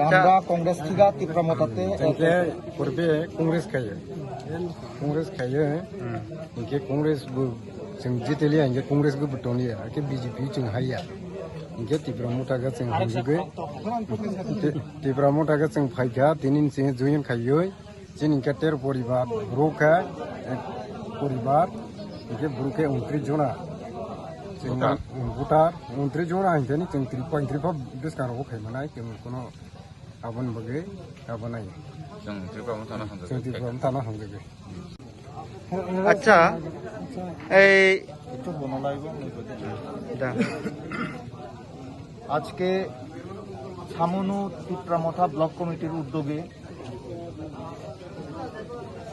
আমরা কংগ্রেস থেকে ত্রিপুরা মতাতে করবে কংগ্রেস খাইয়ে इनके कांग्रेस जों जितेलिया इनके कांग्रेस को बटोनिया के बीजेपी जों हाया इनके त्रिपुरा मोटा का जों हमजुगे त्रिपुरा मोटा का जों फाइका दिनिन जों जयन खायो जों इनके 13 परिवार ब्रोका परिवार इनके ब्रोके 29 जना जों भोटार 29 जना इनके जों 3.35 डिस्काउंट हो खायमानाय जों कोनो आबन बगे आबनाय जों त्रिपुरा थाना हमजुगे আচ্ছা এই আজকে ছামনু ত্রিপুরামথা ব্লক কমিটির উদ্যোগে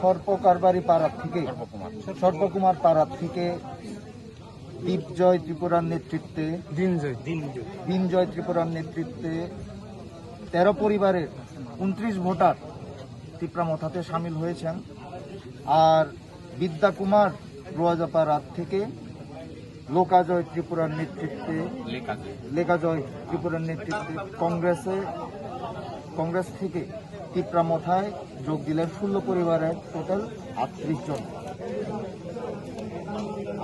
সর্পকারবারি পাড়া থেকে সর্পকুমার পাড়া থেকে দীপজয় ত্রিপুরার নেতৃত্বে দিনজয় ত্রিপুরার নেতৃত্বে 13 পরিবারের 29 ভোটার ত্রিপুরামথাতে সামিল হয়েছেন। আর বিদ্যাকুমার রোয়াজাপাড়া থেকে লোকাজয় ত্রিপুরার নেতৃত্বে লেকাজয় ত্রিপুরার নেতৃত্বে কংগ্রেস থেকে ত্রিপুরামথায় যোগ দিলেন 16 পরিবারের টোটাল 38 জন।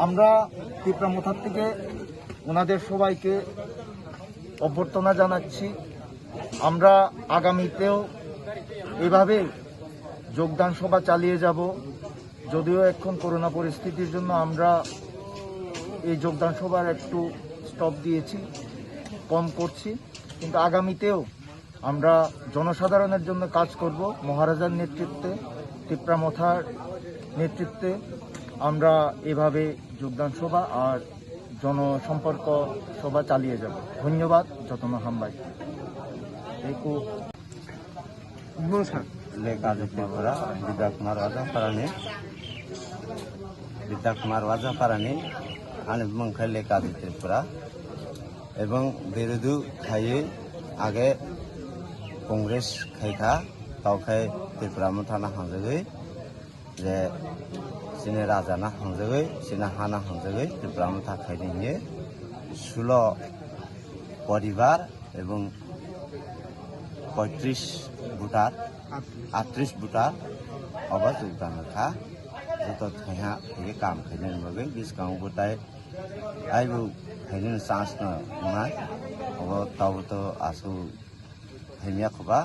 আমরা ত্রিপুরামথার থেকে ওনাদের সবাইকে অভ্যর্থনা জানাচ্ছি। আমরা আগামীতেও এভাবে যোগদান সভা চালিয়ে যাব। যদিও এখন করোনা পরিস্থিতির জন্য আমরা এই যোগদান সভার একটু স্টপ দিয়েছি, কম করছি, কিন্তু আগামীতেও আমরা জনসাধারণের জন্য কাজ করব। মহারাজার নেতৃত্বে ত্রিপুরামথার নেতৃত্বে আমরা এভাবে যোগদান সভা আর জনসম্পর্ক সভা চালিয়ে যাব। ধন্যবাদ যতন হামবাই ত্রিপুরা বিদ্যাকুমার ওয়াজাপাড়ানি আনি মংখাই লেকাজু ত্রিপুরা এবং বিরোধী খাইয়ে আগে কংগ্রেস খাইখা তাওখাই ত্রিপুরা মথানা হাंजोगै যে সিনে রাজানা হাंजोगै সিনা হানা হাंजोगै ত্রিপুরা মথা খাইনি 16 পরিবার এবং 35 ভোটার 38 ভোটার अबा जोगदान खा जो थाहा ये काम खाने बगे डिस्काउंट बताए आइबो खाने चांस न अब तब तो आसु हेमिया खबा